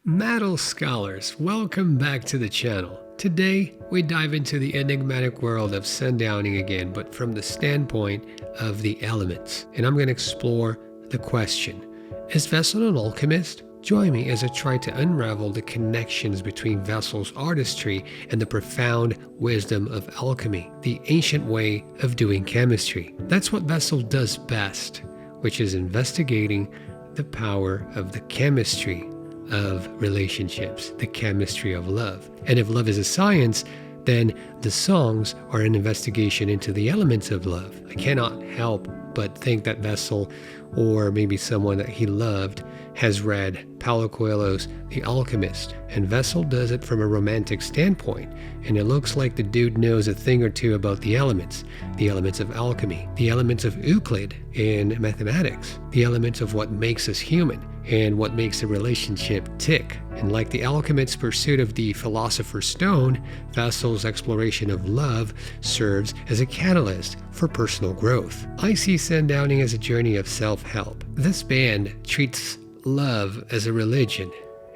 Metal scholars, welcome back to the channel. Today, we dive into the enigmatic world of sundowning again, but from the standpoint of the elements. And I'm going to explore the question, is Vesel an alchemist? Join me as I try to unravel the connections between Vesel's artistry and the profound wisdom of alchemy, the ancient way of doing chemistry. That's what Vesel does best, which is investigating the power of the chemistry of relationships, the chemistry of love. And if love is a science, then the songs are an investigation into the elements of love. I cannot help but think that Vesel, or maybe someone that he loved, has read Paulo Coelho's The Alchemist, and Vesel does it from a romantic standpoint, and it looks like the dude knows a thing or two about the elements of alchemy, the elements of Euclid in mathematics, the elements of what makes us human, and what makes a relationship tick. And like the alchemist's pursuit of the philosopher's stone, Vesel's exploration of love serves as a catalyst for personal growth. I see sundowning as a journey of self-help. This band treats love as a religion.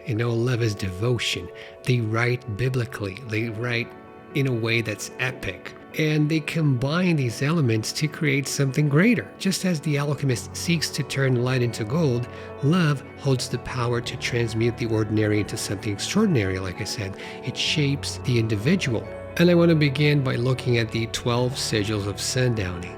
Love is devotion. They write biblically. They write in a way that's epic. And they combine these elements to create something greater. Just as the alchemist seeks to turn lead into gold, love holds the power to transmute the ordinary into something extraordinary. Like I said, it shapes the individual. And I want to begin by looking at the 12 sigils of sundowning.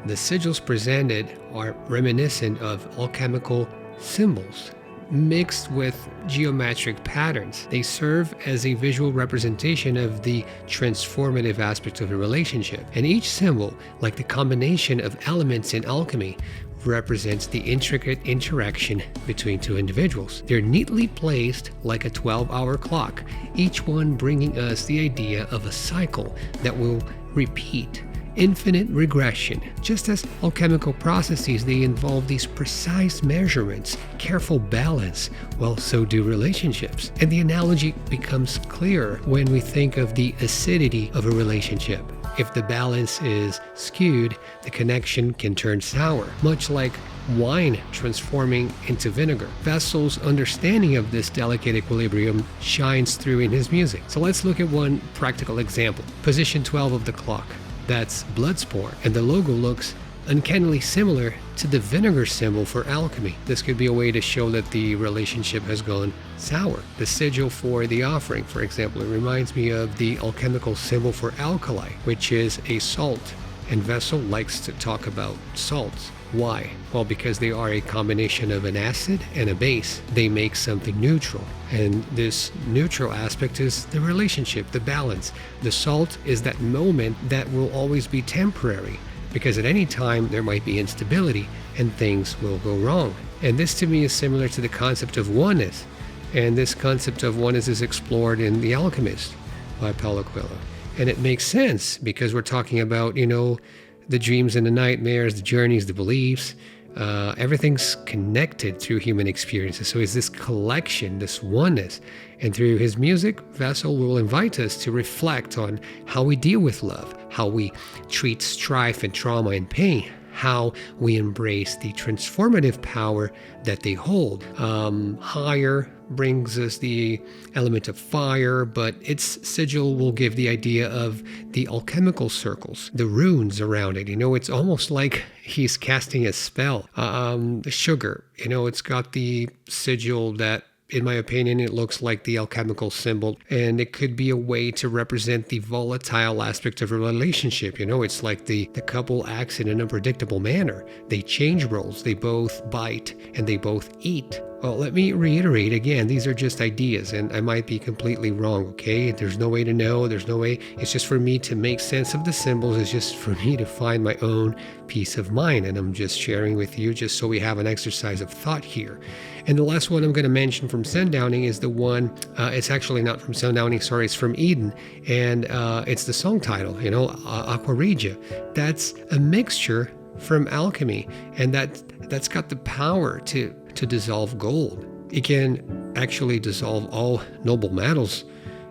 The sigils presented are reminiscent of alchemical symbols mixed with geometric patterns. They serve as a visual representation of the transformative aspect of a relationship. And each symbol, like the combination of elements in alchemy, represents the intricate interaction between two individuals. They're neatly placed like a 12-hour clock, each one bringing us the idea of a cycle that will repeat. Infinite regression. Just as alchemical processes, they involve these precise measurements, careful balance, well, so do relationships. And the analogy becomes clearer when we think of the acidity of a relationship. If the balance is skewed, the connection can turn sour, much like wine transforming into vinegar. Vesel's understanding of this delicate equilibrium shines through in his music. So let's look at one practical example. Position 12 of the clock. That's Bloodsport, and the logo looks uncannily similar to the vinegar symbol for alchemy. This could be a way to show that the relationship has gone sour. The sigil for the offering, for example, it reminds me of the alchemical symbol for alkali, which is a salt, and Vesel likes to talk about salts. Why? Well, because they are a combination of an acid and a base. They make something neutral. And this neutral aspect is the relationship, the balance. The salt is that moment that will always be temporary, because at any time there might be instability and things will go wrong. And this to me is similar to the concept of oneness. And this concept of oneness is explored in The Alchemist by Paulo Coelho. And it makes sense because we're talking about, the dreams and the nightmares, the journeys, the beliefs, everything's connected through human experiences. So it's this collection, this oneness. And through his music, Vesel will invite us to reflect on how we deal with love, how we treat strife and trauma and pain, how we embrace the transformative power that they hold. Higher brings us the element of fire, but its sigil will give the idea of the alchemical circles, the runes around it. It's almost like he's casting a spell. The sugar, it's got the sigil that, in my opinion, it looks like the alchemical symbol, and it could be a way to represent the volatile aspect of a relationship. It's like the couple acts in an unpredictable manner. They change roles, they both bite, and they both eat. Well, let me reiterate again, these are just ideas, and I might be completely wrong, okay? There's no way to know, there's no way. It's just for me to make sense of the symbols. It's just for me to find my own peace of mind, and I'm just sharing with you just so we have an exercise of thought here. And the last one I'm going to mention from sundowning is the one, it's actually not from sundowning, sorry, it's from Eden, and it's the song title, Aqua Regia. That's a mixture from alchemy, and that's got the power to dissolve gold. It can actually dissolve all noble metals.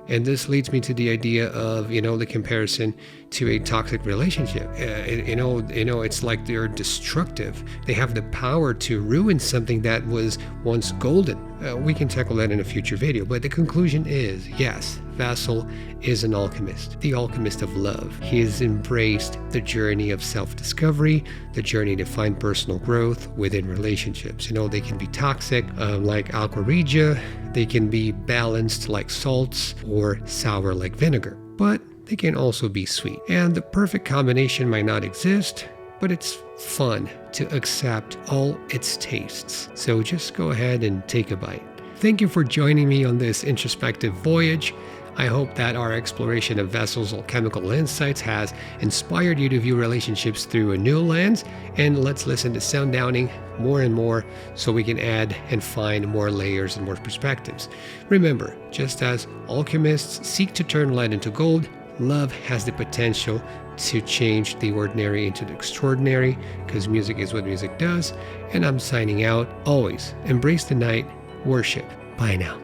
And this leads me to the idea of, the comparison to a toxic relationship. It's like they're destructive. They have the power to ruin something that was once golden. We can tackle that in a future video, but the conclusion is, yes, Vesel is an alchemist, the alchemist of love. He has embraced the journey of self-discovery, the journey to find personal growth within relationships. They can be toxic, like aqua regia, they can be balanced like salts, or sour like vinegar. But they can also be sweet. And the perfect combination might not exist, but it's fun to accept all its tastes. So just go ahead and take a bite. Thank you for joining me on this introspective voyage. I hope that our exploration of Vesel's alchemical insights has inspired you to view relationships through a new lens, and let's listen to sundowning more and more so we can add and find more layers and more perspectives. Remember, just as alchemists seek to turn lead into gold, love has the potential to change the ordinary into the extraordinary, because music is what music does. And I'm signing out. Always embrace the night, worship. Bye now.